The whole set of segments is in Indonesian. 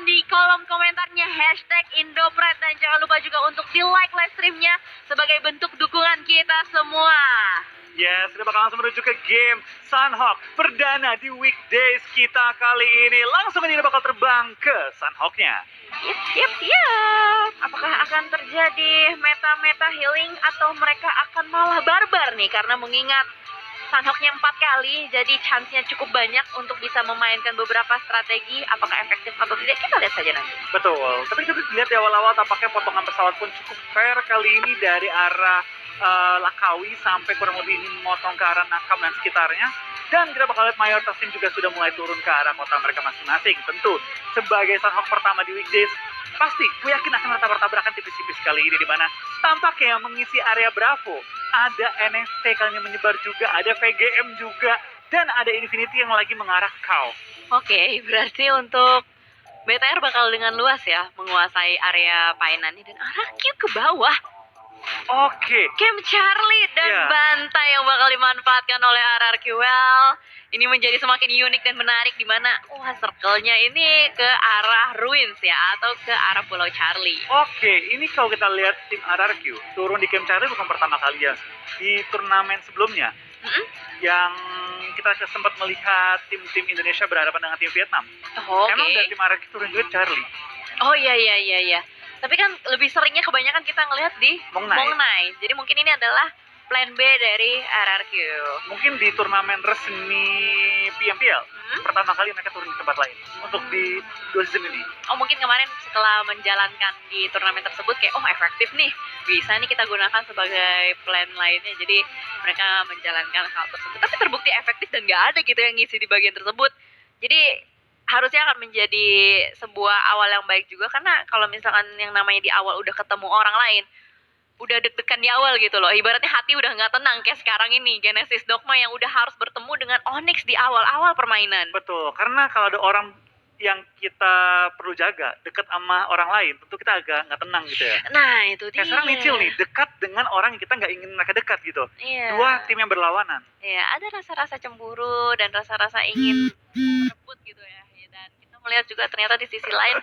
di kolom komentarnya #Indopret dan jangan lupa juga untuk di like live streamnya sebagai bentuk dukungan kita semua. Yes, kita bakal langsung menuju ke game Sunhawk perdana di weekdays kita kali ini. Langsung aja kita bakal terbang ke Sunhawknya. Yap. Apakah akan terjadi meta-meta healing atau mereka akan malah barbar nih? Karena mengingat Sunhawknya 4 kali, jadi chance-nya cukup banyak untuk bisa memainkan beberapa strategi. Apakah efektif atau tidak, kita lihat saja nanti. Betul, tapi kita lihat di awal-awal tampaknya potongan pesawat pun cukup fair kali ini dari arah Lakawi sampai kurang lebih ini memotong ke arah Nakam dan sekitarnya. Dan kita bakal lihat mayoritas tim juga sudah mulai turun ke arah kota mereka masing-masing. Tentu sebagai Sunhawk pertama di weekdays, pasti gue yakin akan bertabrakan tipis-tipis kali ini, di mana tampaknya yang mengisi area Bravo ada NFT kalinya menyebar juga, ada VGM juga, dan ada Infinity yang lagi mengarah ke kau. Oke, berarti untuk BTR bakal dengan luas ya menguasai area Painan ini dan arah Q ke bawah. Oke. Camp Charlie dan Bantai yang bakal dimanfaatkan oleh RRQ. Well, ini menjadi semakin unik dan menarik di mana circle-nya ini ke arah Ruins ya, atau ke arah Pulau Charlie. Oke, ini kalau kita lihat tim RRQ turun di Camp Charlie bukan pertama kali ya. Di turnamen sebelumnya yang kita sempat melihat tim-tim Indonesia berhadapan dengan tim Vietnam. Emang dari tim RRQ turun juga Charlie. Oh iya. Tapi kan lebih seringnya kebanyakan kita ngelihat di Mong Nai. Jadi mungkin ini adalah plan B dari RRQ. Mungkin di turnamen resmi PMPL pertama kali mereka turun di tempat lain untuk di 2 season ini. Oh, mungkin kemarin setelah menjalankan di turnamen tersebut kayak efektif nih, bisa nih kita gunakan sebagai plan lainnya. Jadi mereka menjalankan hal tersebut, tapi terbukti efektif dan nggak ada gitu yang ngisi di bagian tersebut. Jadi harusnya akan menjadi sebuah awal yang baik juga, karena kalau misalkan yang namanya di awal udah ketemu orang lain, udah deg-degan di awal gitu loh, ibaratnya hati udah nggak tenang kayak sekarang ini Genesis Dogma yang udah harus bertemu dengan Onyx di awal-awal permainan. Betul, karena kalau ada orang yang kita perlu jaga dekat sama orang lain, tentu kita agak nggak tenang gitu ya. Nah itu dia. Kayak sekarang Nicil nih, dekat dengan orang yang kita nggak ingin mereka dekat gitu. Iya. Dua tim yang berlawanan. Iya, ada rasa-rasa cemburu dan rasa-rasa ingin merebut gitu ya. Dan kita melihat juga ternyata di sisi lain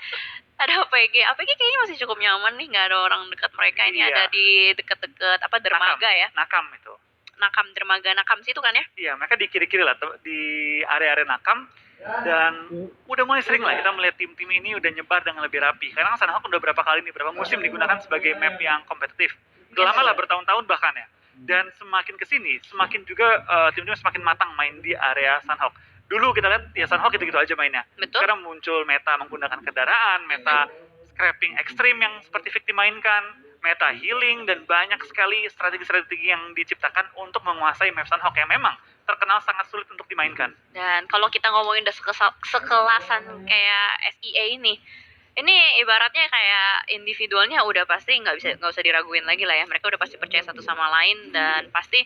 ada APG kayaknya masih cukup nyaman nih, nggak ada orang dekat mereka. Ini ada di deket-deket dermaga ya. Nakam itu. Dermaga Nakam situ kan ya? Iya, mereka di kiri-kiri lah, di area-area Nakam. Dan udah mulai sering lah kita melihat tim-tim ini udah nyebar dengan lebih rapi. Karena Sunhawk udah berapa musim digunakan sebagai map yang kompetitif. Udah lama lah, bertahun-tahun bahkan ya. Dan semakin kesini, semakin juga tim-tim semakin matang main di area Sunhawk. Dulu kita lihat ya Sunhawk gitu-gitu aja mainnya. Betul. Sekarang muncul meta menggunakan kendaraan, meta scrapping ekstrim yang seperti Victim mainkan, meta healing, dan banyak sekali strategi-strategi yang diciptakan untuk menguasai map Sunhawk yang memang terkenal sangat sulit untuk dimainkan. Dan kalau kita ngomongin udah sekelasan kayak SEA ini ibaratnya kayak individualnya udah pasti nggak usah diraguin lagi lah ya. Mereka udah pasti percaya satu sama lain, dan pasti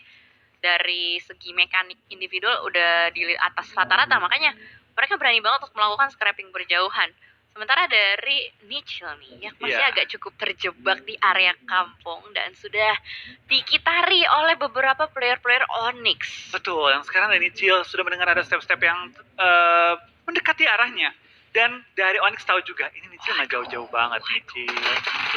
dari segi mekanik individual udah di atas rata-rata, makanya mereka berani banget untuk melakukan scrapping berjauhan. Sementara dari Nichil nih yang masih agak cukup terjebak di area kampung dan sudah dikitari oleh beberapa player-player Onyx. Betul, yang sekarang dari Nichil sudah mendengar ada step-step yang mendekati arahnya. Dan dari Onyx tahu juga, ini Nichil nggak jauh-jauh banget. Nichil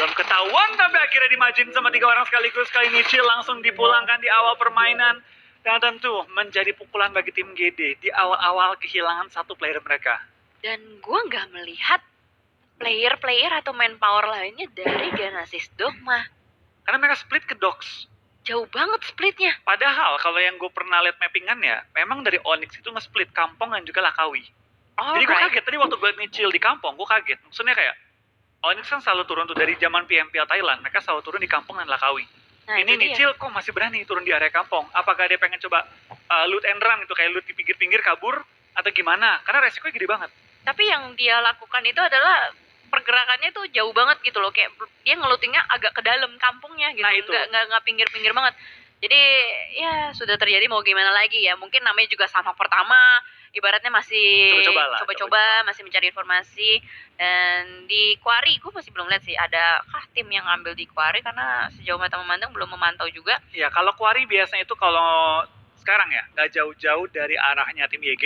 belum ketahuan, tapi akhirnya dimajin sama 3 orang sekaligus. Kali Nichil langsung dipulangkan di awal permainan. Dan tentu menjadi pukulan bagi tim GD di awal-awal kehilangan satu player mereka. Dan gue nggak melihat player-player atau manpower lainnya dari Genesis Dogma. Karena mereka split ke Dogs. Jauh banget splitnya. Padahal kalau yang gue pernah lihat mappingan ya, memang dari Onyx itu nge-split Kampong dan juga Lakawi. Jadi gue kaget, tadi waktu gue liat Nichil di Kampong, gue kaget. Maksudnya kayak, Onyx kan selalu turun tuh dari zaman PMPL Thailand, mereka selalu turun di Kampong dan Lakawi. Nah, ini Nichil kok masih berani turun di area Kampong? Apakah dia pengen coba loot and run gitu, kayak loot di pinggir-pinggir kabur, atau gimana? Karena resikonya gede banget. Tapi yang dia lakukan itu adalah pergerakannya tuh jauh banget gitu loh, kayak dia ngelutingnya agak ke dalam kampungnya gitu. Nah, itu. Nggak pinggir-pinggir banget. Jadi ya sudah terjadi, mau gimana lagi ya, mungkin namanya juga Sunhawk pertama, ibaratnya masih coba-coba, masih mencari informasi. Dan di Quarry gue masih belum lihat sih adakah tim yang ngambil di Quarry, karena sejauh mata memandang belum memantau juga. Ya kalau Quarry biasanya itu kalau sekarang ya nggak jauh-jauh dari arahnya tim YG,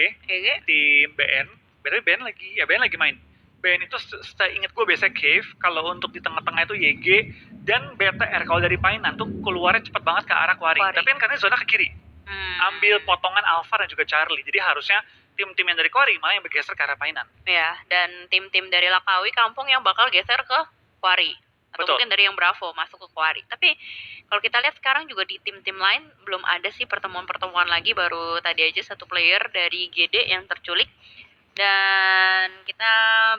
tim BN. BN lagi main BN itu seingat gue biasanya Cave, kalau untuk di tengah-tengah itu YG dan BTR. Kalau dari Painan tuh keluarnya cepet banget ke arah Quarry. Quarry. Tapi kan karena zona ke kiri. Ambil potongan Alpha dan juga Charlie. Jadi harusnya tim-tim yang dari Quarry malah yang bergeser ke arah Painan. Ya, dan tim-tim dari Lakawi Kampung yang bakal geser ke Quarry. Atau Betul. mungkin dari yang Bravo masuk ke Quarry. Tapi kalau kita lihat sekarang juga di tim-tim lain belum ada sih pertemuan-pertemuan lagi. Baru tadi aja satu player dari GD yang terculik. Dan kita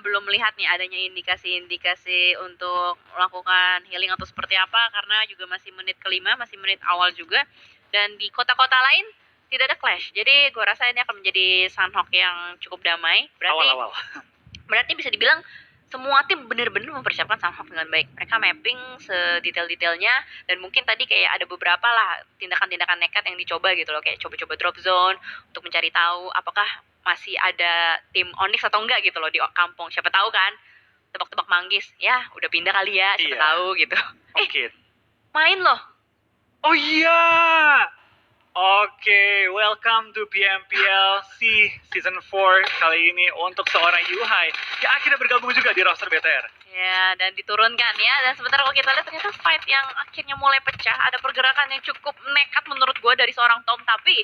belum melihat nih adanya indikasi-indikasi untuk melakukan healing atau seperti apa. Karena juga masih menit kelima, masih menit awal juga. Dan di kota-kota lain tidak ada clash. Jadi gue rasa ini akan menjadi Sunhawk yang cukup damai. Awal-awal. Berarti bisa dibilang semua tim benar-benar mempersiapkan Sunhawk dengan baik. Mereka mapping sedetail-detailnya dan mungkin tadi kayak ada beberapa lah tindakan-tindakan nekat yang dicoba gitu loh, kayak coba-coba drop zone untuk mencari tahu apakah masih ada tim Onyx atau enggak gitu loh di kampung. Siapa tahu kan tebak-tebak manggis, ya udah pindah kali ya, siapa Iya. tahu gitu. Oke. Main loh. Oh iya. Oke, welcome to PMPLC Season 4 kali ini untuk seorang Yuhai yang akhirnya bergabung juga di roster BTR. Ya, dan diturunkan ya. Dan sebentar kalau kita lihat ternyata fight yang akhirnya mulai pecah. Ada pergerakan yang cukup nekat menurut gue dari seorang Tom. Tapi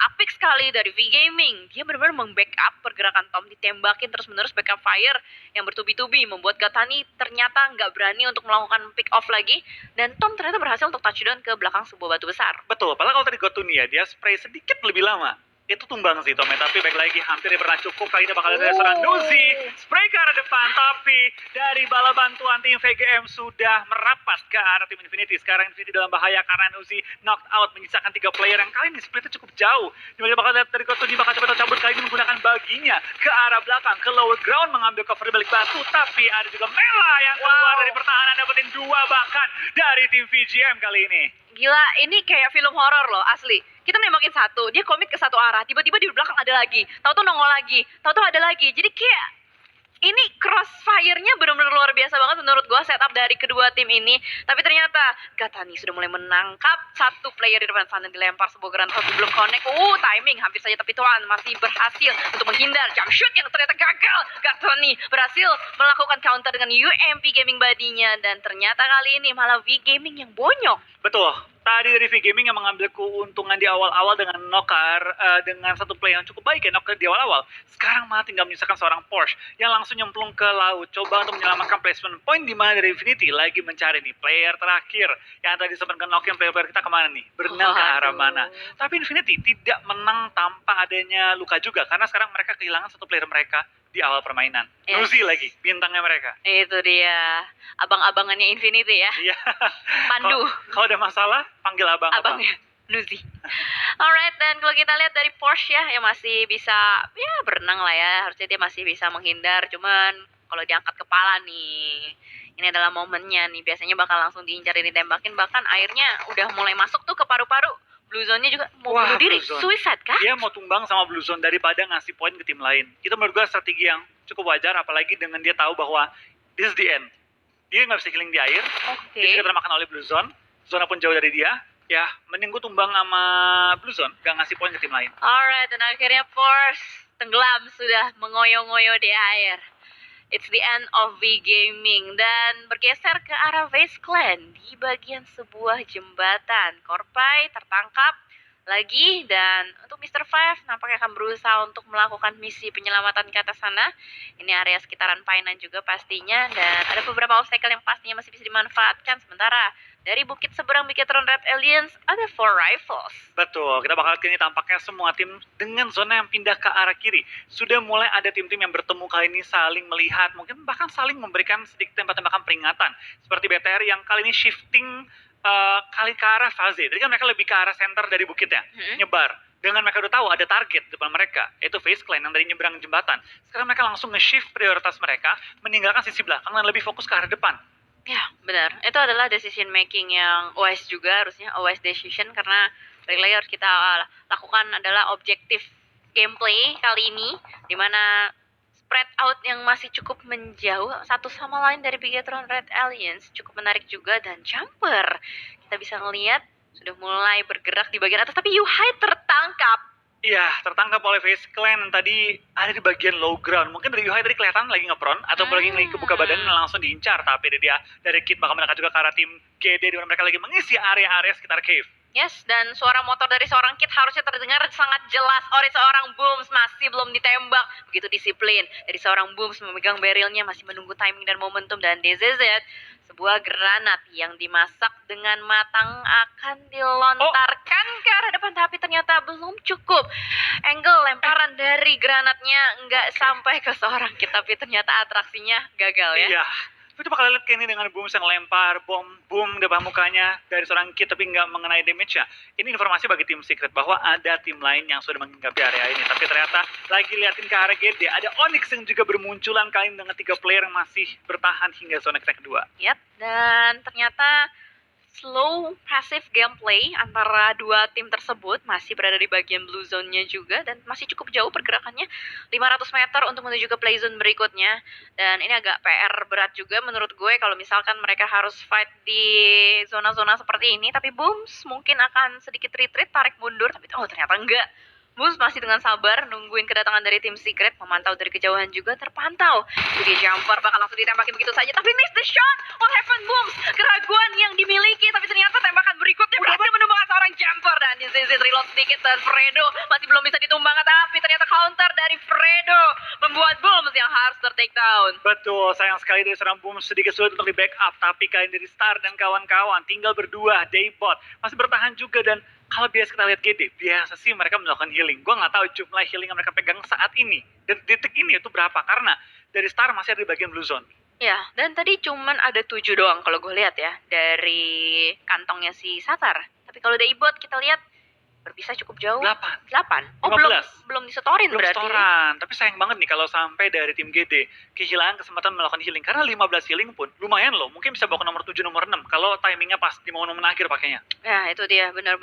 apik sekali dari V-Gaming. Dia benar-benar meng-backup pergerakan Tom. Ditembakin terus-menerus backup fire yang bertubi-tubi. Membuat Gatani ternyata nggak berani untuk melakukan pick off lagi. Dan Tom ternyata berhasil untuk touchdown ke belakang sebuah batu besar. Betul, padahal kalau tadi Gotuni ya, dia spray sedikit lebih lama. Itu tumbang sih Tom, tapi baik lagi hampir pernah cukup. Kali ini bakal ada seorang Nuzi spray ke arah depan, tapi dari bala bantuan tim VGM sudah merapat ke arah tim Infinity. Sekarang Infinity dalam bahaya karena Nuzi knocked out, menyisakan 3 player yang kali ini splitnya cukup jauh. Dimana bakal lihat dari Gotuni bakal coba cabut kali ini menggunakan baginya ke arah belakang, ke lower ground mengambil cover balik batu, tapi ada juga Mela yang keluar dari pertahanan dapetin 2 bahkan dari tim VGM kali ini. Gila, ini kayak film horor loh, asli. Kita nembakin satu, dia komit ke satu arah, tiba-tiba di belakang ada lagi, tahu-tahu nongol lagi, tahu-tahu ada lagi. Jadi kayak ini crossfire-nya benar-benar luar biasa banget menurut gua setup dari kedua tim ini. Tapi ternyata Gatani sudah mulai menangkap satu player di depan sana, dilempar sebuah granat tapi belum connect. Timing hampir saja, tapi Tuan masih berhasil untuk menghindar jump shoot yang ternyata gagal. Gatani berhasil melakukan counter dengan UMP Gaming badinya, dan ternyata kali ini malah V Gaming yang bonyok. Betul. Tadi dari V-Gaming yang mengambil keuntungan di awal-awal dengan Nokar, dengan satu play yang cukup baik ya Nokar di awal-awal. Sekarang malah tinggal menyisakan seorang Porsche yang langsung nyemplung ke laut. Coba untuk menyelamatkan placement point di mana dari Infinity lagi mencari nih player terakhir yang tadi sempat knock-in player-player kita kemana nih? Berenang ke arah mana? Tapi Infinity tidak menang tanpa adanya luka juga karena sekarang mereka kehilangan satu player mereka di awal permainan. Yes. Nuzi lagi, bintangnya mereka. Itu dia, abang-abangannya Infinity ya. Iya. Pandu. Kalau ada masalah, panggil abang-abang. Abangnya Nuzi. Alright, dan kalau kita lihat dari Porsche ya, yang masih bisa ya berenang lah ya, harusnya dia masih bisa menghindar. Cuman kalau diangkat kepala nih, ini adalah momennya nih, biasanya bakal langsung diincar dan ditembakin. Bahkan airnya udah mulai masuk tuh ke paru-paru. Blue Zone-nya juga mau bunuh diri, suicide kah? Dia mau tumbang sama Blue Zone daripada ngasih poin ke tim lain. Itu menurut gue strategi yang cukup wajar, apalagi dengan dia tahu bahwa this is the end. Dia nggak bisa healing di air, dia juga termakan oleh Blue Zone, zona pun jauh dari dia. Ya, mending gue tumbang sama Blue Zone, gak ngasih poin ke tim lain. Alright, dan akhirnya Force tenggelam sudah mengoyo-ngoyo di air. It's the end of V-Gaming, dan bergeser ke arah Vase Clan di bagian sebuah jembatan. Korpai tertangkap lagi, dan untuk Mr. Five nampaknya akan berusaha untuk melakukan misi penyelamatan ke atas sana. Ini area sekitaran Painan juga pastinya, dan ada beberapa obstacle yang pastinya masih bisa dimanfaatkan. Sementara dari bukit seberang Bigetron Red Aliens ada 4 rifles. Betul, kita bakal kini tampaknya semua tim dengan zona yang pindah ke arah kiri. Sudah mulai ada tim-tim yang bertemu kali ini saling melihat, mungkin bahkan saling memberikan sedikit tembak-tembakan peringatan. Seperti BTR yang kali ini shifting kali ke arah Faze. Jadi kan mereka lebih ke arah center dari bukitnya, nyebar. Dengan mereka udah tahu ada target di depan mereka, yaitu Vase Clan yang dari nyebrang jembatan. Sekarang mereka langsung nge-shift prioritas mereka, meninggalkan sisi belakang dan lebih fokus ke arah depan. Ya, benar. Itu adalah decision making yang wise juga, harusnya wise decision, karena balik lagi harus kita lakukan adalah objektif gameplay kali ini, dimana spread out yang masih cukup menjauh satu sama lain dari Bigetron Red Aliens cukup menarik juga, dan jumper kita bisa ngelihat sudah mulai bergerak di bagian atas, tapi Yuhai tertangkap. Iya, tertangkap oleh Face Clan yang tadi ada di bagian low ground. Mungkin dari Yuhai tadi kelihatan lagi ngepron atau lagi kebuka badan dan langsung diincar. Tapi dia dari Kid bakal mendekat juga ke arah tim GD di mana mereka lagi mengisi area-area sekitar cave. Yes, dan suara motor dari seorang Kid harusnya terdengar sangat jelas oleh seorang Booms, masih belum ditembak. Begitu disiplin dari seorang Booms memegang barrelnya, masih menunggu timing dan momentum. Dan DZZ, sebuah granat yang dimasak dengan matang akan dilontarkan ke arah depan, tapi ternyata belum cukup. Angle lemparan dari granatnya nggak sampai ke seorang Kid, tapi ternyata atraksinya gagal ya. Iya, itu bakal lihat kayak ini dengan Booms yang lempar boom depan mukanya dari seorang Kid tapi nggak mengenai damage-nya. Ini informasi bagi tim Secret bahwa ada tim lain yang sudah menghinggapi area ini. Tapi ternyata lagi liatin ke arah GD, ada Onyx yang juga bermunculan kali ini dengan 3 player yang masih bertahan hingga zona kedua. Yap, dan ternyata slow passive gameplay antara dua tim tersebut masih berada di bagian blue zone-nya juga dan masih cukup jauh pergerakannya, 500 meter untuk menuju ke play zone berikutnya. Dan ini agak PR berat juga menurut gue kalau misalkan mereka harus fight di zona-zona seperti ini. Tapi Booms mungkin akan sedikit retreat, tarik mundur, tapi ternyata enggak. Booms masih dengan sabar nungguin kedatangan dari tim Secret, memantau dari kejauhan juga terpantau. Jadi jumper bakal langsung ditembakin begitu saja, tapi miss the shot. What happened Booms? Keraguan yang dimiliki, tapi ternyata tembakan berikutnya berhasil menumbangkan seorang jumper. Dan DZZ reload sedikit dan Fredo masih belum bisa ditumbangkan, tapi ternyata counter dari Fredo membuat Booms yang harus ter-take down. Betul, sayang sekali dari seorang Booms sedikit sulit untuk di-backup, tapi kalian dari Star dan kawan-kawan tinggal berdua, Daybot masih bertahan juga. Dan kalau biasa kita lihat GD, biasa sih mereka melakukan healing. Gue nggak tahu jumlah healing yang mereka pegang saat ini dan detik ini itu berapa, karena dari Star masih ada di bagian blue zone. Ya, dan tadi cuman ada 7 doang kalau gue lihat ya dari kantongnya si Satar. Tapi kalau Daybot kita lihat berpisah cukup jauh. 8. Oh, 15. belum disetorin Belum berarti. setoran, tapi sayang banget nih kalau sampai dari tim GD kehilangan kesempatan melakukan healing, karena 15 healing pun lumayan loh, mungkin bisa bawa ke nomor 7, nomor 6 kalau timingnya pas di momen akhir pakainya. Ya, itu dia, benar.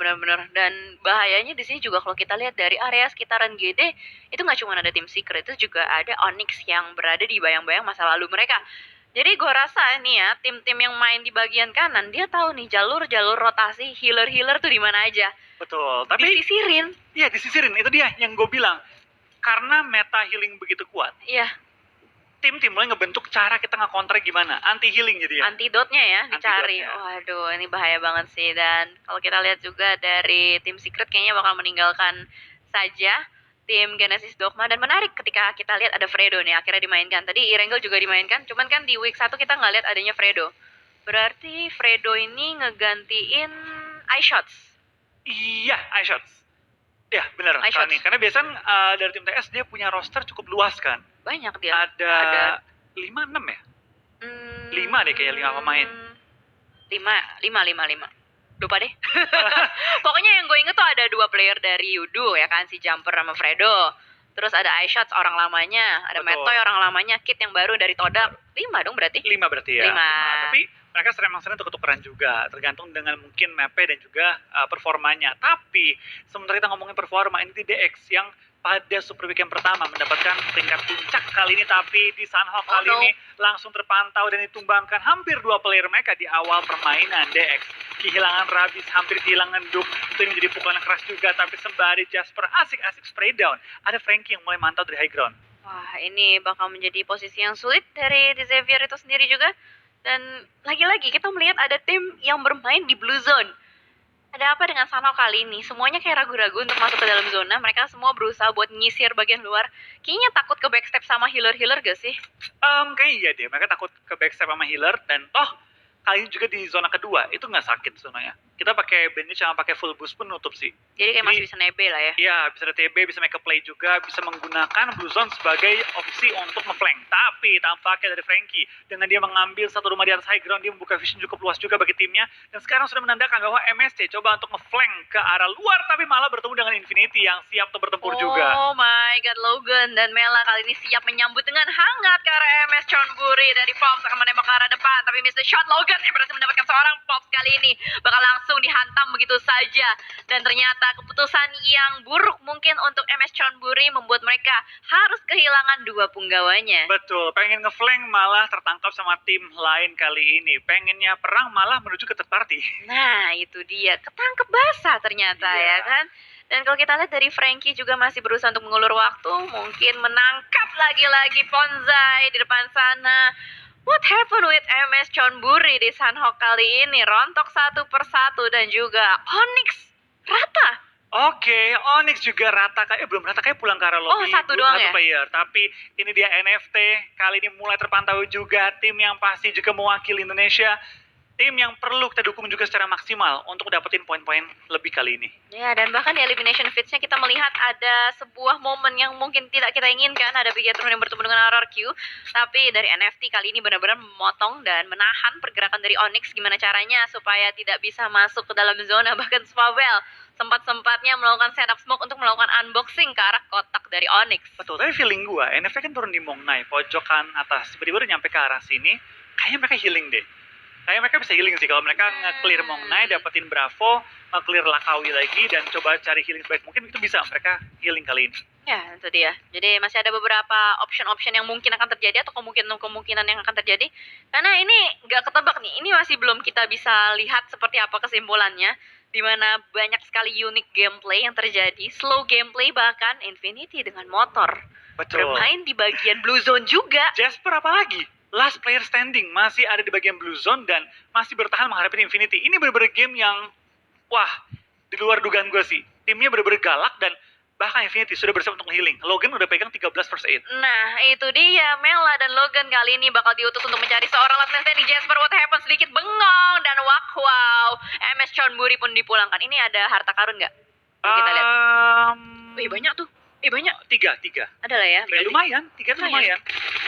Dan bahayanya di sini juga kalau kita lihat dari area sekitaran GD, itu nggak cuma ada tim Secret, itu juga ada Onyx yang berada di bayang-bayang masa lalu mereka. Jadi gue rasa nih ya, tim-tim yang main di bagian kanan, dia tahu nih jalur-jalur rotasi healer-healer tuh di mana aja. Betul, tapi Disisirin. iya disisirin, itu dia yang gue bilang. Karena meta healing begitu kuat, Iya, tim-tim mulai ngebentuk cara kita nge-counter gimana, anti healing jadi ya. antidotnya ya dicari. Antidotnya. Waduh, ini bahaya banget sih. Dan kalau kita lihat juga dari tim Secret kayaknya bakal meninggalkan saja tim Genesis Dogma. Dan menarik ketika kita lihat ada Fredo nih akhirnya dimainkan. Tadi Irengel juga dimainkan, cuman kan di week 1 kita nggak lihat adanya Fredo. Berarti Fredo ini ngegantiin iShots. Iya, iShots. Ya benar, iShots. nih. Karena biasanya dari tim TS dia punya roster cukup luas kan. Banyak dia. Ada 5-6 ya? 5 deh kayaknya, 5 pemain. 5. Lupa deh. Pokoknya yang gue inget tuh ada 2 player dari Yudu ya kan, si Jumper sama Fredo. Terus ada iShots orang lamanya, ada Betul. Metoy orang lamanya, Kit yang baru dari Todak. 5 dong berarti. 5 berarti ya. 5. Tapi mereka memang sering tukar-tukaran juga, tergantung dengan mungkin map dan juga performanya. Tapi sementara kita ngomongin performa, ini di DX yang pada Super Weekend pertama mendapatkan peringkat puncak kali ini, tapi di Sunhawk kali ini langsung terpantau dan ditumbangkan hampir 2 player mereka di awal permainan. DX kehilangan Rabis, hampir kehilangan Duke, itu menjadi pukulan keras juga, tapi sembari Jasper asik-asik spray down, ada Frankie yang mulai mantau dari high ground. Wah, ini bakal menjadi posisi yang sulit dari Xavier itu sendiri juga. Dan lagi-lagi kita melihat ada tim yang bermain di blue zone. Ada apa dengan Sano kali ini? Semuanya kayak ragu-ragu untuk masuk ke dalam zona. Mereka semua berusaha buat nyisir bagian luar. Kayaknya takut ke backstep sama healer-healer gak sih? Kayaknya iya deh, mereka takut ke backstep sama healer, dan toh kali ini juga di zona kedua itu nggak sakit zonanya. Kita pakai bandage sama pakai full boost pun nutup sih. Jadi kayak masih bisa nebe lah ya. Iya, bisa ada TB, bisa make a play juga, bisa menggunakan blue zone sebagai opsi untuk nge-flank. Tapi tampaknya dari Frankie, dengan dia mengambil satu rumah di atas high ground, dia membuka vision cukup luas juga bagi timnya. Dan sekarang sudah menandakan bahwa MSC coba untuk nge-flank ke arah luar, tapi malah bertemu dengan Infinity yang siap untuk bertempur juga. Oh my god, Logan dan Mela kali ini siap menyambut dengan hangat ke arah MS Chonburi. Dari Pops akan menembak ke arah depan, tapi Mr. Shot Logan yang berhasil mendapatkan seorang Pops kali ini bakal langsung langsung dihantam begitu saja. Dan ternyata keputusan yang buruk mungkin untuk MS Chonburi membuat mereka harus kehilangan 2 punggawanya. Betul, pengen ngeflank malah tertangkap sama tim lain kali ini. Pengennya perang malah menuju ke third party. Nah, itu dia. Ketangkep basah ternyata ya kan. Dan kalau kita lihat dari Frankie juga masih berusaha untuk mengulur waktu, mungkin menangkap lagi-lagi Ponzai di depan sana. What happened with MS Chonburi di Sanhok kali ini? Rontok satu persatu dan juga Onyx rata. Oke, Onyx juga rata kayak belum rata kayak pulang ke arah lobby. Satu doang ya? Player, tapi ini dia NFT. Kali ini mulai terpantau juga tim yang pasti juga mewakili Indonesia. Tim yang perlu kita dukung juga secara maksimal untuk dapetin poin-poin lebih kali ini. Ya, dan bahkan di Elimination Feeds-nya kita melihat ada sebuah momen yang mungkin tidak kita inginkan. Ada Bigetron yang bertemu dengan RRQ. Tapi dari NFT kali ini benar-benar memotong dan menahan pergerakan dari Onyx. Gimana caranya supaya tidak bisa masuk ke dalam zona. Bahkan Swavel sempat-sempatnya melakukan setup smoke untuk melakukan unboxing ke arah kotak dari Onyx. Betul, tapi feeling gua, NFT kan turun di Mongnai, pojokan atas. Tiba-tiba udah nyampe ke arah sini, kayaknya mereka healing deh. Kayaknya mereka bisa healing sih kalau mereka nge-clear Mongnai, dapetin Bravo, nge-clear Lakawi lagi, dan coba cari healing sebaik mungkin, itu bisa mereka healing kali ini. Ya, itu dia. Jadi masih ada beberapa option-option yang mungkin akan terjadi atau kemungkinan yang akan terjadi. Karena ini nggak ketebak nih. Ini masih belum kita bisa lihat seperti apa kesimpulannya. Dimana banyak sekali unik gameplay yang terjadi. Slow gameplay bahkan Infinity dengan motor. Betul. Bermain di bagian Blue Zone juga. Jasper apalagi? Last player standing masih ada di bagian Blue Zone dan masih bertahan menghadapi Infinity. Ini bener-bener game yang, wah, di luar dugaan gue sih. Timnya bener-bener galak dan bahkan Infinity sudah bersiap untuk healing. Logan udah pegang 13 first aid. Nah, itu dia. Mela dan Logan kali ini bakal diutus untuk mencari seorang last man standing. Jasper, what happened? Sedikit bengong. Dan wow, MS Chonburi pun dipulangkan. Ini ada harta karun nggak? Kita lihat. Wih, banyak tuh. Banyak. Tiga. Ada lah ya. Lumayan, tiga itu lumayan.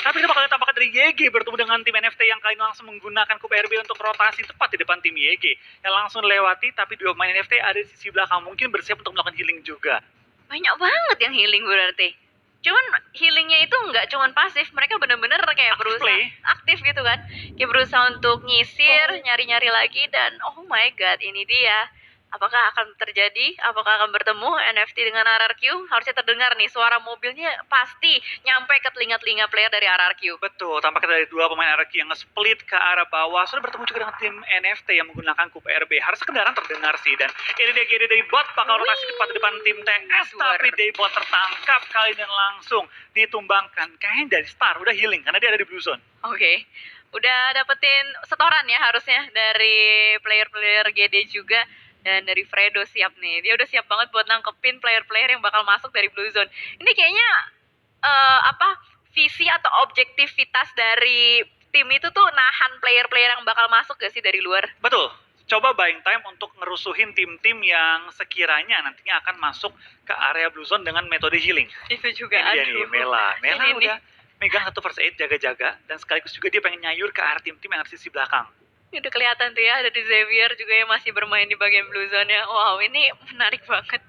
Tapi kita bakal lihat tampaknya dari YG bertemu dengan tim NFT yang kali ini langsung menggunakan Kup RB untuk rotasi tepat di depan tim YG. Yang langsung lewati, tapi 2 pemain NFT ada di sisi belakang. Mungkin bersiap untuk melakukan healing juga. Banyak banget yang healing berarti. Cuman healingnya itu nggak cuman pasif, mereka bener-bener kayak berusaha aktif gitu kan. Kayak berusaha untuk nyisir, nyari-nyari lagi, dan oh my god, ini dia. Apakah akan terjadi? Apakah akan bertemu NFT dengan RRQ? Harusnya terdengar nih, suara mobilnya pasti nyampe ke telinga-telinga player dari RRQ. Betul, tampaknya dari 2 pemain RRQ yang nge-split ke arah bawah sudah bertemu juga dengan tim NFT yang menggunakan Kup RB. Harusnya kendaraan terdengar sih, dan ini dia GD dari bot bakal rotasi tepat di depan tim TS, tapi dari bot tertangkap kali dan langsung ditumbangkan. Kayaknya dari Star udah healing karena dia ada di Blue Zone. Oke. Udah dapetin setoran ya harusnya dari player-player GD juga. Dan dari Fredo siap nih. Dia udah siap banget buat nangkepin player-player yang bakal masuk dari Blue Zone. Ini kayaknya visi atau objektivitas dari tim itu tuh nahan player-player yang bakal masuk gak sih dari luar? Betul. Coba buying time untuk ngerusuhin tim-tim yang sekiranya nantinya akan masuk ke area Blue Zone dengan metode healing. Itu juga. Ini dia nih, Mela Ini udah megang satu first aid jaga-jaga, dan sekaligus juga dia pengen nyayur ke arah tim-tim yang ada di sisi belakang. Ini udah kelihatan tuh ya, ada di Xavier juga yang masih bermain di bagian Blue Zone ya. Wow, ini menarik banget.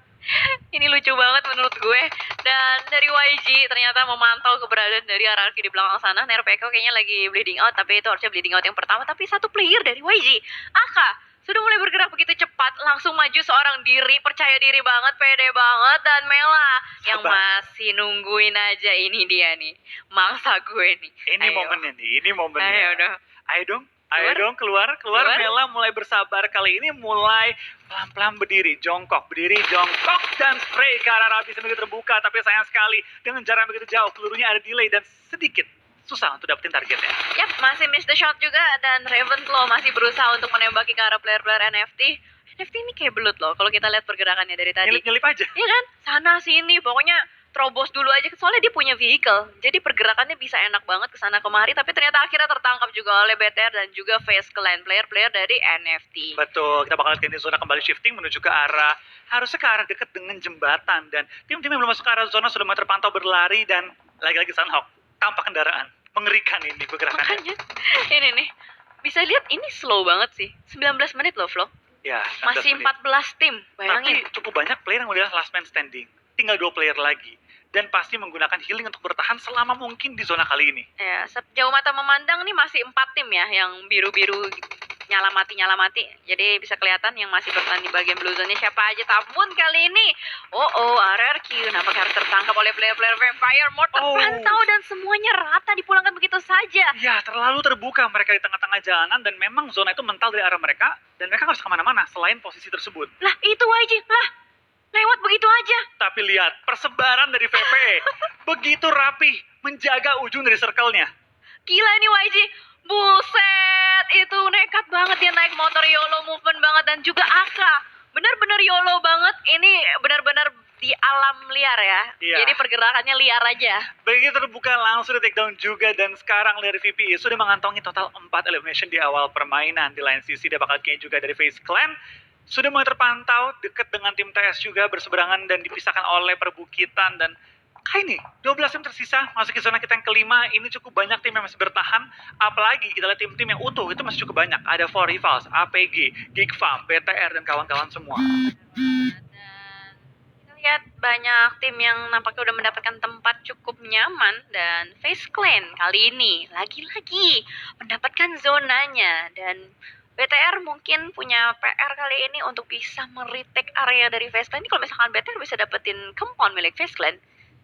Ini lucu banget menurut gue. Dan dari YG ternyata memantau keberadaan dari RRQ di belakang sana. Nerpeko kayaknya lagi bleeding out, tapi itu harusnya bleeding out yang pertama. Tapi satu player dari YG, Aka, sudah mulai bergerak begitu cepat, langsung maju seorang diri, percaya diri banget, pede banget. Dan Mela yang masih nungguin aja, ini dia nih, mangsa gue nih. Ini momennya nih, ini momennya. Ayo dong, keluar. Mela mulai bersabar kali ini, mulai pelan-pelan berdiri, jongkok, dan spray ke arah Rabi begitu terbuka. Tapi sayang sekali, dengan jarak begitu jauh, pelurunya ada delay dan sedikit susah untuk dapetin targetnya. Yap, masih miss the shot juga, dan Ravenclaw masih berusaha untuk menembaki ke arah player-player NFT. NFT ini kayak belut loh, kalau kita lihat pergerakannya dari tadi. Nyelip-nyelip aja. Iya kan? Sana sini, pokoknya terobos dulu aja, soalnya dia punya vehicle. Jadi pergerakannya bisa enak banget ke sana kemari, tapi ternyata akhirnya tertangkap juga oleh BTR dan juga face ke line player dari NFT. Betul, kita bakal lihat ini zona kembali shifting menuju ke arah, harusnya ke arah dekat dengan jembatan, dan tim-tim yang belum masuk ke arah zona sudah mulai terpantau berlari, dan lagi-lagi Sunhawk tanpa kendaraan. Mengerikan ini pergerakannya. Makanya, ini nih, bisa lihat ini slow banget sih. 19 menit loh, Flo. Ya, masih 14 tim, bayangin. Tapi cukup banyak player yang udah last man standing. Tinggal 2 player lagi. Dan pasti menggunakan healing untuk bertahan selama mungkin di zona kali ini. Ya, sejauh mata memandang nih masih 4 tim ya, yang biru-biru nyalamati. Jadi bisa kelihatan yang masih bertahan di bagian blue zone-nya siapa aja. Namun kali ini, RRQ nampaknya harus tertangkap oleh player-player Vampire. Mort terpantau dan semuanya rata dipulangkan begitu saja. Ya, terlalu terbuka mereka di tengah-tengah jalanan dan memang zona itu mental dari arah mereka dan mereka nggak bisa kemana-mana selain posisi tersebut. Lah, itu YG. Lah, lewat begitu aja. Tapi lihat, persebaran dari VPE begitu rapi menjaga ujung dari circle-nya. Gila ini YG. Buset, itu nekat banget dia naik motor YOLO movement banget dan juga AK. Benar-benar YOLO banget. Ini benar-benar di alam liar ya. Iya. Jadi pergerakannya liar aja. Begitu terbuka langsung di take down juga dan sekarang dari VPE sudah mengantongi total 4 elimination di awal permainan. Di lain sisi dia bakal kaya juga dari FaZe Clan. Sudah mulai terpantau dekat dengan tim TS juga berseberangan dan dipisahkan oleh perbukitan dan kayak ini 12 tim tersisa masuk ke zona kita yang kelima. Ini cukup banyak tim yang masih bertahan, apalagi kita lihat tim-tim yang utuh itu masih cukup banyak. Ada 4Rivals, APG, Geekfarm, BTR dan kawan-kawan semua. Dan kita lihat banyak tim yang nampaknya udah mendapatkan tempat cukup nyaman dan FaZe Clan kali ini lagi-lagi mendapatkan zonanya dan BTR mungkin punya PR kali ini untuk bisa meretake area dari FaZe Clan. Ini kalau misalkan BTR bisa dapetin compound milik FaZe Clan,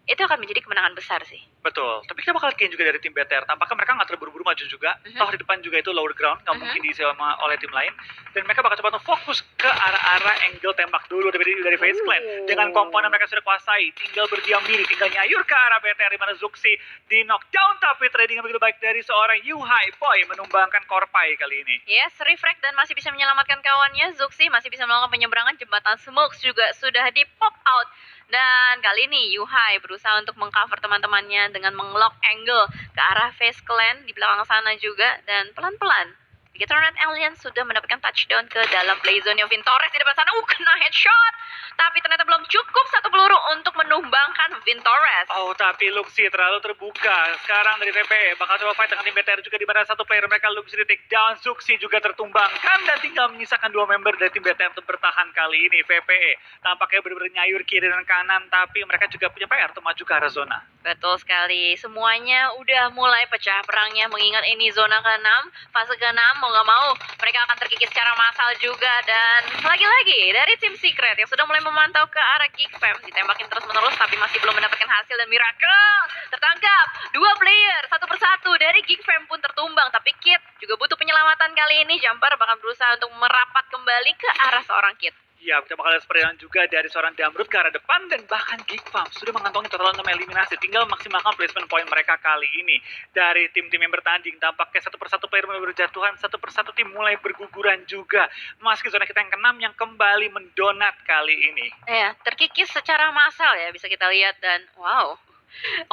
itu akan menjadi kemenangan besar sih. Betul, tapi kita bakal lihat juga dari tim BTR. Tampaknya mereka nggak terburu-buru maju juga. Toh di depan juga itu lower ground, nggak mungkin diisi oleh tim lain. Dan mereka bakal coba untuk fokus ke arah-arah angle tembak dulu dari FaZe Clan. Dengan komponen mereka sudah kuasai, tinggal berdiam diri, tinggal nyayur ke arah BTR di mana Zuxi di knockdown. Tapi trading yang begitu baik dari seorang Yuhai Poi menumbangkan Korpai kali ini. Yes, refract dan masih bisa menyelamatkan kawannya. Zuxi masih bisa melakukan penyeberangan. Jembatan Smokes juga sudah di pop out. Dan kali ini Yuhai berusaha untuk mengcover teman-temannya dengan mengelock angle ke arah FaZe Clan di belakang sana juga. Dan pelan-pelan Gatorade Alliance sudah mendapatkan touchdown ke dalam play zone Vintores di depan sana. Kena headshot. Tapi ternyata belum cukup satu peluru untuk menumbangkan Vintores. Oh, tapi Luxi terlalu terbuka. Sekarang dari VPE bakal coba fight dengan tim BTR juga di mana satu player mereka Luxi di take down. Zuxi juga tertumbangkan dan tinggal menyisakan 2 member dari tim BTR untuk bertahan kali ini. VPE tampaknya benar-benar nyayur kiri dan kanan, tapi mereka juga punya PR untuk maju ke arah zona. Betul sekali. Semuanya udah mulai pecah perangnya mengingat ini zona ke-6, fase ke-6 mau nggak mau mereka akan terkikis secara massal juga dan lagi-lagi dari tim Secret yang sudah mulai memantau ke arah Geekfam ditembakin terus-menerus tapi masih belum mendapatkan hasil dan Miracle tertangkap. 2 player satu persatu dari Geekfam pun tertumbang tapi Kid juga butuh penyelamatan kali ini. Jumper bakal berusaha untuk merapat kembali ke arah seorang Kid. Ya, kita bakal lihat seperti juga dari seorang Damrut ke arah depan dan bahkan Geekfarm sudah mengantongi total 6 eliminasi. Tinggal maksimalkan placement point mereka kali ini. Dari tim-tim yang bertanding, tampaknya satu persatu player mulai berjatuhan, satu persatu tim mulai berguguran juga. Memasuki zona kita yang ke-6 yang kembali mendonat kali ini. Ya, terkikis secara massal ya bisa kita lihat dan wow,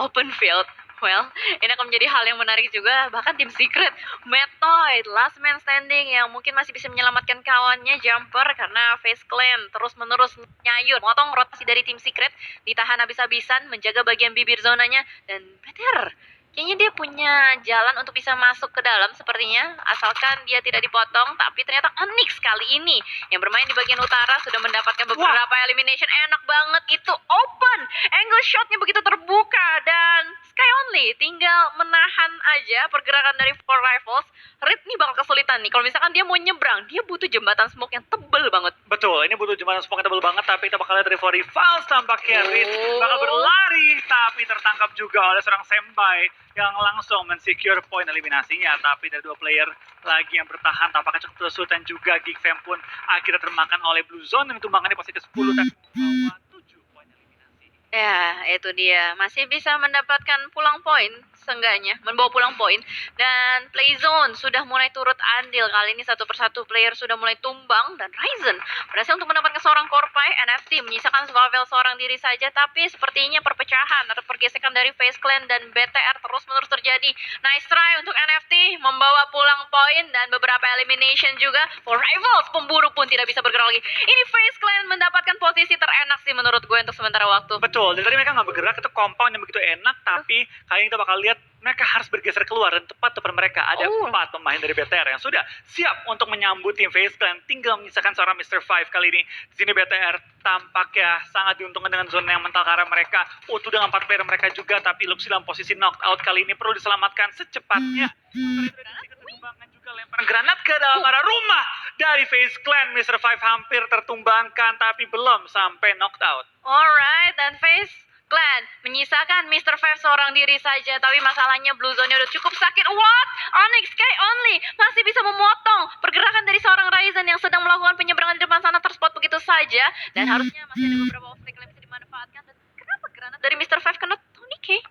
open field. Well, ini akan menjadi hal yang menarik juga. Bahkan tim Secret, Metoid, last man standing yang mungkin masih bisa menyelamatkan kawannya. Jumper karena FaZe Clan terus-menerus nyayur. Motong rotasi dari tim Secret, ditahan habis-habisan, menjaga bagian bibir zonanya. Dan better, kayaknya dia punya jalan untuk bisa masuk ke dalam sepertinya. Asalkan dia tidak dipotong. Tapi ternyata Onyx kali ini yang bermain di bagian utara sudah mendapatkan beberapa elimination. Enak banget itu open. Angle shotnya begitu terbuka dan Sky Only tinggal menahan aja pergerakan dari 4Rivals. Rip nih bakal kesulitan nih. Kalau misalkan dia mau nyebrang, dia butuh jembatan smoke yang tebel banget. Betul, ini butuh jembatan smoke yang tebel banget, tapi kita bakal lihat dari 4Rivals tampaknya Rip bakal berlari, tapi tertangkap juga oleh seorang Senpai yang langsung mensecure poin eliminasinya. Tapi dari 2 player lagi yang bertahan tampaknya cukup kesulitan juga. Geekfam pun akhirnya termakan oleh Blue Zone yang ditumbangannya posisi ke-10 dan membawa 7 poin eliminasi. Ya, itu dia. Masih bisa mendapatkan pulang poin, seenggaknya. Membawa pulang poin. Dan Playzone sudah mulai turut andil. Kali ini satu persatu player sudah mulai tumbang. Dan Ryzen berhasil untuk mendapatkan seorang Korpai. NFT menyisakan Scovel seorang diri saja. Tapi sepertinya perpecahan atau pergesekan dari FaZe Clan dan BTR terus-menerus terjadi. Nice try untuk NFT. Membawa pulang poin dan beberapa elimination juga. For Rivals, pemburu pun tidak bisa bergerak lagi. Ini FaZe Clan mendapatkan posisi terenak sih menurut gue untuk sementara waktu. Betul, dari tadi mereka nggak bergerak, itu compound yang begitu enak, tapi kali ini kita bakal lihat mereka harus bergeser keluar dan tepat depan mereka ada 4 pemain dari BTR yang sudah siap untuk menyambut tim FaZe Clan. Tinggal menyisakan seorang Mr. 5 kali ini. Di sini BTR tampaknya sangat diuntungkan dengan zona yang mental karena mereka utuh dengan 4 player mereka juga, tapi Luxi dalam posisi knocked out kali ini perlu diselamatkan secepatnya. Juga juga lempar granat ke dalam arah rumah dari Face Clan. Mr. Five hampir tertumbangkan tapi belum sampai knocked out. Alright, dan Face Clan menyisakan Mr. Five seorang diri saja, tapi masalahnya Blue Zone-nya udah cukup sakit. What? Onyx K only masih bisa memotong pergerakan dari seorang Ryzen yang sedang melakukan penyeberangan di depan sana, terspot begitu saja, dan harusnya masih ada beberapa off-take yang bisa dimanfaatkan. Dan kenapa granat dari Mr. Five kena Tony K?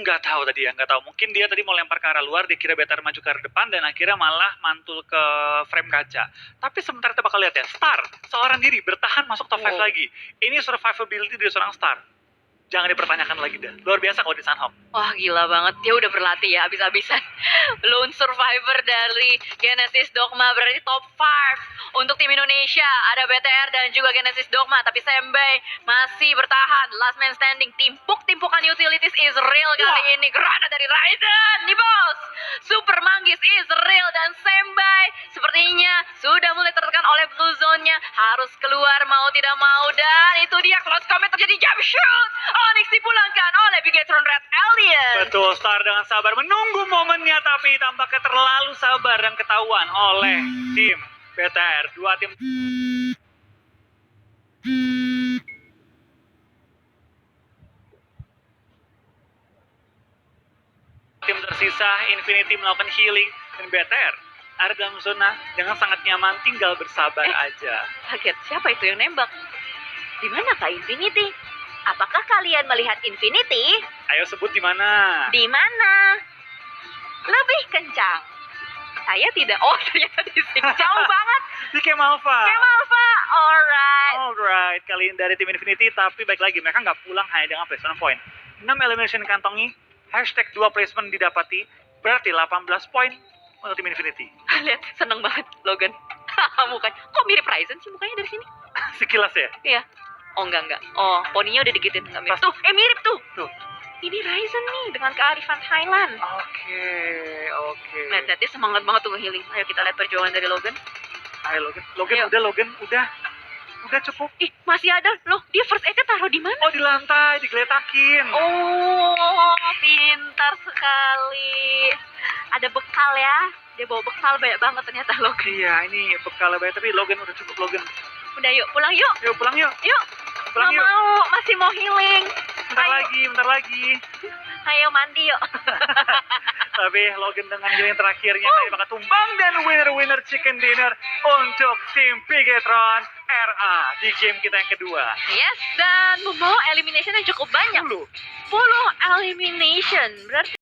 Nggak tahu tadi ya, nggak tahu. Mungkin dia tadi mau lempar ke arah luar, dia kira better maju ke arah depan, dan akhirnya malah mantul ke frame kaca. Tapi sebentar kita bakal lihat ya, Star, seorang diri bertahan masuk top 5 lagi. Ini survivability dari seorang Star. Jangan dipertanyakan lagi dah. Luar biasa kalau di Sunhawk. Wah, gila banget. Dia udah berlatih ya habis-habisan. Lone survivor dari Genesis Dogma berarti top 5 untuk tim Indonesia. Ada BTR dan juga Genesis Dogma, tapi Sembei masih bertahan. Last man standing. Timpuk-timpukan utilities is real kali ini. Granat dari Ryzen nih bos. Super Manggis is real, dan Sembei sepertinya sudah mulai tertekan oleh Blue Zone-nya. Harus keluar mau tidak mau, dan itu dia close combat terjadi, jump shoot. Onyx dipulangkan oleh Bigetron Red Alien. Betul, Star dengan sabar menunggu momennya, tapi tampaknya terlalu sabar dan ketahuan oleh tim BTR. Dua tim tersisa, Infinity melakukan healing, dan BTR ada dalam zona dengan sangat nyaman, tinggal bersabar aja. Kaget, siapa itu yang nembak? Di mana Kak Infinity? Apakah kalian melihat Infinity? Ayo sebut di mana? Di mana? Lebih kencang. Saya tidak. Oh, ternyata di sini. Jauh banget. Di Kemalva. Kemalva. Alright, kali ini dari tim Infinity, tapi baik lagi mereka nggak pulang hanya dengan placement point. 6 elimination kantongi, hashtag 2 placement didapati, berarti 18 poin untuk tim Infinity. Lihat, seneng banget Logan. Mukanya. Kok mirip Ryzen sih mukanya dari sini? Sekilas ya? Iya. Oh, enggak. Oh, poninya udah digigitin. Enggak mirip. Tuh, mirip tuh. Tuh. Ini Ryzen nih, dengan kearifan Thailand. Oke. Lihat, dia semangat banget tuh nge-healing. Ayo kita lihat perjuangan dari Logan. Ayo Logan, udah cukup. Ih, masih ada loh. Dia first aid-nya taruh di mana? Oh, di lantai, digeletakin. Oh, pintar sekali. Ada bekal ya. Dia bawa bekal banyak banget ternyata Logan. Iya, ini bekal banyak, tapi Logan udah cukup, Logan. Udah yuk, pulang yuk. Yuk, pulang yuk. Yuk. Pulang yuk. Mau, masih mau healing. Bentar lagi. Ayo mandi yuk. Tapi Logan dengan healing terakhirnya tadi bakal tumbang, dan winner chicken dinner untuk tim Bigetron RA di game kita yang kedua. Yes, dan membawa elimination yang cukup banyak. 10 elimination. Berarti